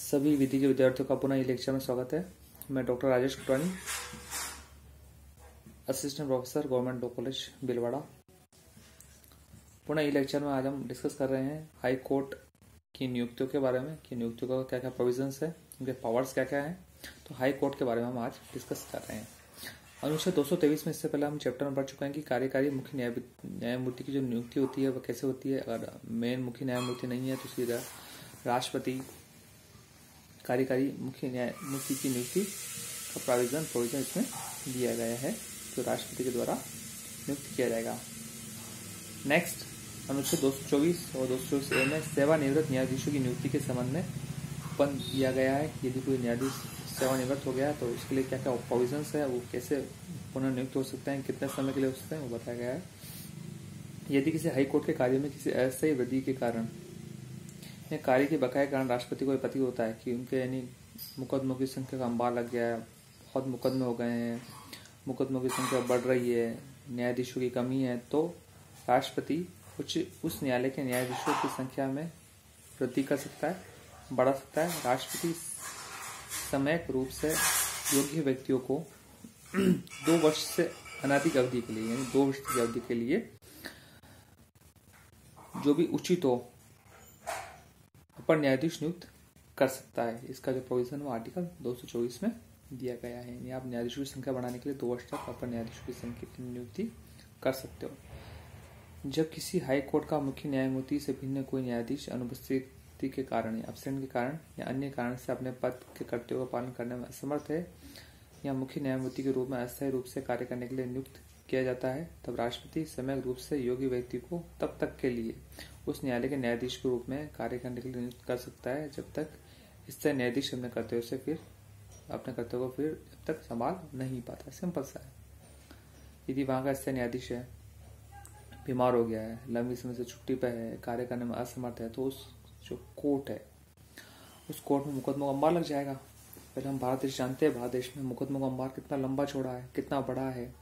सभी विधि के विद्यार्थियों का पुनः इस लेक्चर में स्वागत है। मैं doctor Rajesh Kutwani, assistant professor government law college Bhilwara. पुनः इस लेक्चर में आज हम डिस्कस कर रहे हैं हाई कोर्ट की नियुक्तियों के बारे में कि नियुक्तियों का क्या क्या प्रोविजंस है, उनके पावर्स क्या क्या हैं। तो हाई कोर्ट के बारे में हम आज डिस्कस कर रहे हैं। अनुच्छेद 223 में इससे पहले हम चैप्टर में पढ़ चुके हैं कि कार्यकारी मुख्य न्यायमूर्ति की जो नियुक्ति होती है वह कैसे होती है। अगर मेन मुख्य न्यायमूर्ति नहीं है तो सीधा राष्ट्रपति कार्यकारी मुख्य न्यायमूर्ति की नियुक्ति का प्रोविजन इसमें दिया गया है, जो राष्ट्रपति के द्वारा नियुक्त किया जाएगा। नेक्स्ट, अनुच्छेद 224 और 224A में सेवानिवृत्त न्यायाधीशों की नियुक्ति के संबंध में बंद दिया गया है। यदि कोई न्यायाधीश सेवानिवृत्त हो गया है तो उसके लिए क्या क्या प्रोविजंस है, वो कैसे पुनर्नियुक्त हो सकते हैं, कितने समय के लिए हो सकते हैं, वो बताया गया है। यदि किसी हाई कोर्ट के कार्य में किसी अस्थायी वृद्धि के कारण या कार्य के बकाये कारण राष्ट्रपति को पति होता है कि उनके यानी मुकदमों की संख्या का अंबार लग गया है, बहुत मुकदमे हो गए हैं, मुकदमों की संख्या बढ़ रही है, न्यायाधीशों की कमी है, तो राष्ट्रपति उस न्यायालय के न्यायाधीशों की संख्या में वृद्धि कर सकता है, बढ़ा सकता है। राष्ट्रपति समयक रूप से योग्य व्यक्तियों को 2 वर्ष से अनधिक अवधि के लिए यानी 2 वर्ष की अवधि के लिए जो भी उचित हो अपर न्यायाधीश नियुक्त कर सकता है। इसका जो प्रोविजन वो आर्टिकल 224 में दिया गया है। यानी आप न्यायाधीशों की संख्या बढ़ाने के लिए 2 वर्ष तक अपर न्यायाधीशों की संख्या की नियुक्ति कर सकते हो। जब किसी हाई कोर्ट का मुख्य न्यायमूर्ति से भिन्न कोई न्यायाधीश अनुपस्थिति के कारण या अब्सेंट के कारण या अन्य कारण से अपने पद के कर्तव्यों का पालन करने में असमर्थ है या मुख्य न्यायमूर्ति के रूप में अस्थायी रूप से कार्य करने के लिए नियुक्त किया जाता है, तब राष्ट्रपति समय रूप से योग्य व्यक्ति को तब तक के लिए उस न्यायालय के न्यायाधीश के रूप में कार्य करने के लिए नियुक्त कर सकता है जब तक इससे न्यायाधीश अपने कर्तव्य को फिर जब तक संभाल नहीं पाता। सिंपल सा है। यदि वहां का स्थायी न्यायाधीश है, बीमार हो गया है, लंबी समय से छुट्टी पे है, कार्य करने में असमर्थ है, तो उस जो कोर्ट है उस कोर्ट में मुकदमों का अंबार लग जाएगा। पहले हम भारत देश जानते हैं, भारत देश में मुकदमों का अंबार कितना लंबा चौड़ा है, कितना बड़ा है।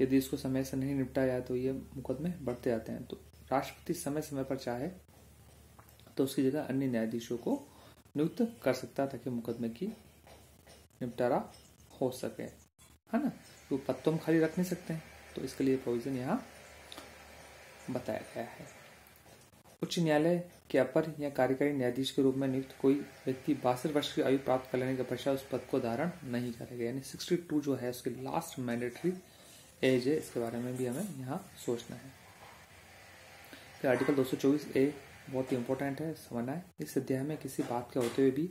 यदि इसको समय से नहीं निपटाया जाए तो ये मुकदमे बढ़ते जाते हैं। तो राष्ट्रपति समय समय पर चाहे तो उसकी जगह अन्य न्यायाधीशों को नियुक्त कर सकता है ताकि मुकदमे की निपटारा हो सके, है ना। तो पद तो हम खाली रख नहीं सकते हैं, तो इसके लिए प्रोविजन यहाँ बताया गया है। उच्च न्यायालय के अपर या कार्यकारी न्यायाधीश के रूप में नियुक्त कोई व्यक्ति 62 वर्ष की आयु प्राप्त कर लेने के पश्चात उस पद को धारण नहीं करेगा। यानी 62 जो है उसकी लास्ट मैंडेटरी एज है। इसके बारे में भी हमें यहाँ सोचना है। तो आर्टिकल 224A बहुत ही इंपॉर्टेंट है, समझना है। इस अध्याय में किसी बात के होते हुए भी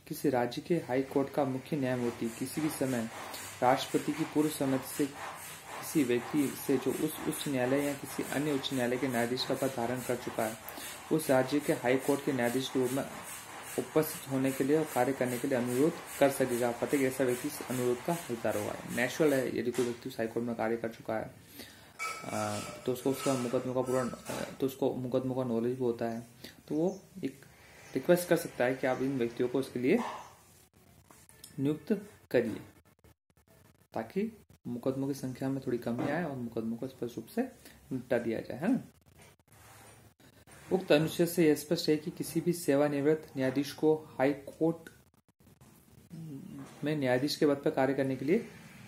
किसी राज्य के हाई कोर्ट का मुख्य न्यायमूर्ति किसी भी समय राष्ट्रपति की पूर्व सम्मति से किसी व्यक्ति से जो उस उच्च न्यायालय या किसी अन्य उच्च न्यायालय के न्यायाधीश का पद धारण कर चुका है, उस राज्य के हाई कोर्ट के न्यायाधीश के रूप में उपस्थित होने के लिए और कार्य करने के लिए अनुरोध कर सकेगा। प्रत्येक ऐसा व्यक्ति इस अनुरोध का हकदार होगा। नेचुरल है, यदि कोई व्यक्ति उस हाई कोर्ट में कार्य कर चुका है तो उसको उसका मुकदमों का नॉलेज भी होता है, तो वो एक रिक्वेस्ट कर सकता है कि आप इन व्यक्तियों को उसके लिए नियुक्त करिए ताकि मुकदमों की संख्या में थोड़ी कमी आए और मुकदमों को स्पष्ट रूप से निपटा दिया जाए, है ना। उक्त अनुच्छेद से यह स्पष्ट है कि किसी भी सेवानिवृत्त न्यायाधीश को हाई कोर्ट में न्यायाधीश के पद पर कार्य करने के लिए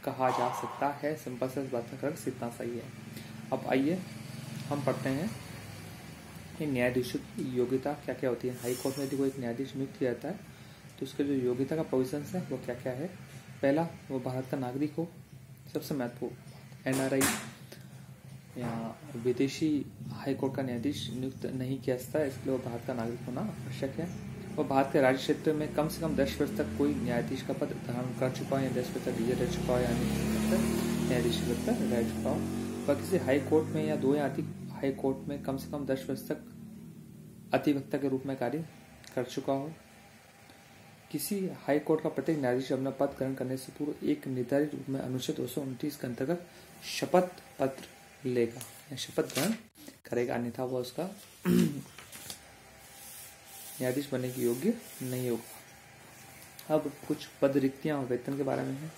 कहा जा सकता है। सिंपल से इस बात का खर्च इतना सही है। अब आइए हम पढ़ते हैं कि न्यायाधीशों की योग्यता क्या क्या होती है। हाई कोर्ट में यदि कोई एक न्यायाधीश नियुक्त किया जाता है तो उसके जो योग्यता का प्रोविजन है वो क्या क्या है। पहला, वो भारत का नागरिक हो, सबसे महत्वपूर्ण। NRI या विदेशी हाई कोर्ट का न्यायाधीश नियुक्त नहीं किया जाता, इसलिए वो भारत का नागरिक होना आवश्यक है। और भारत के राज्य क्षेत्र में कम से कम 10 वर्ष तक कोई न्यायाधीश का पद धारण कर चुका हो या 10 वर्ष तक डीए रह चुका हो या न्यायाधीश पद पर रह चुका हो। वह किसी हाई कोर्ट में या 2 या अधिक हाई कोर्ट में कम से कम 10 वर्ष तक अधिवक्ता के रूप में कार्य कर चुका हो। किसी हाई कोर्ट का प्रत्येक न्यायाधीश अपना पद ग्रहण करने से पूर्व एक निर्धारित रूप में अनुच्छेद 229 के अंतर्गत शपथ पत्र लेगा या शपथ ग्रहण करेगा, अन्यथा वह उसका न्यायाधीश बनने के योग्य नहीं होगा। अब कुछ पद रिक्तियां और वेतन के बारे में है।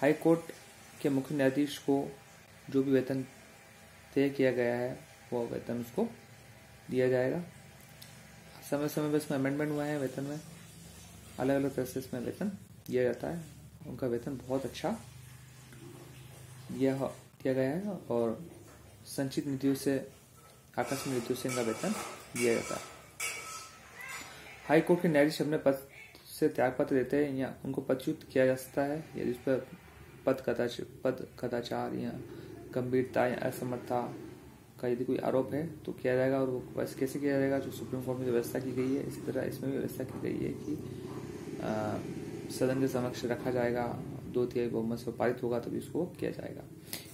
हाई कोर्ट के मुख्य न्यायाधीश को जो भी वेतन तय किया गया है वो वेतन उसको दिया जाएगा। समय समय पर इसमें अमेंडमेंट हुआ है वेतन में। अलग अलग तरह से इसमें वेतन दिया जाता है। उनका वेतन बहुत अच्छा दिया गया है और संचित निधियों से, आकस्मिक निधियों से इनका वेतन दिया जाता है। हाई कोर्ट के न्यायाधीश अपने पद से त्यागपत्र देते हैं या उनको पदच्युत किया जा सकता है यदि उस पर पद कदाचार या गंभीरता या असमर्थता का यदि कोई आरोप है तो किया जाएगा। और वो वैसे कैसे किया जाएगा, जो सुप्रीम कोर्ट में जो व्यवस्था की गई है इसी तरह इसमें भी व्यवस्था की गई है कि सदन के समक्ष रखा जाएगा, 2/3 बहुमत से पारित होगा तभी इसको किया जाएगा।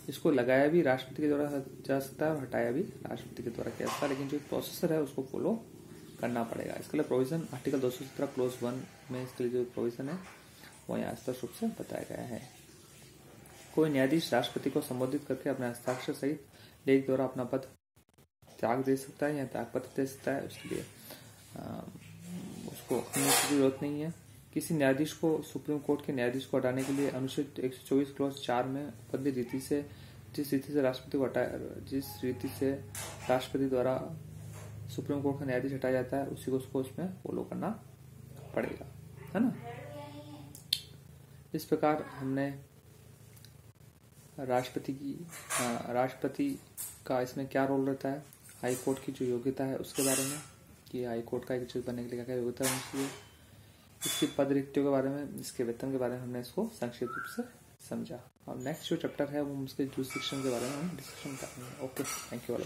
इसको लगाया भी राष्ट्रपति के द्वारा जा सकता है और हटाया भी राष्ट्रपति के द्वारा किया सकता है, लेकिन जो प्रोसेसर है उसको फॉलो करना पड़ेगा। इसके लिए प्रोविजन आर्टिकल 217 क्लोज 1 में इसके लिए जो प्रोविजन है वो यहाँ स्पष्ट रूप से बताया गया है। कोई न्यायाधीश राष्ट्रपति को संबोधित करके अपने हस्ताक्षर सहित लेख द्वारा अपना पद त्याग दे सकता है या त्यागपत्र दे सकता है। उसके लिए उसको अनुमति की जरूरत नहीं है। किसी न्यायाधीश को सुप्रीम कोर्ट के न्यायाधीश को हटाने के लिए अनुच्छेद 124 क्लॉज 4 में उपबंधित रीति से जिस रीति से राष्ट्रपति द्वारा सुप्रीम कोर्ट का न्यायाधीश हटाया जाता है उसी को उसको उसमें फॉलो करना पड़ेगा, है ना। इस प्रकार हमने राष्ट्रपति का इसमें क्या रोल रहता है, हाई कोर्ट की जो योग्यता है उसके बारे में, कि हाई कोर्ट का एक जज बनने के लिए क्या क्या योग्यता होनी चाहिए, इसकी पद रिक्तियों के बारे में, इसके वेतन के बारे में हमने इसको संक्षिप्त रूप से समझा। अब नेक्स्ट जो चैप्टर है वो उसके जूरिसडिक्शन के बारे में हम डिस्कशन करेंगे। Okay, thank you all.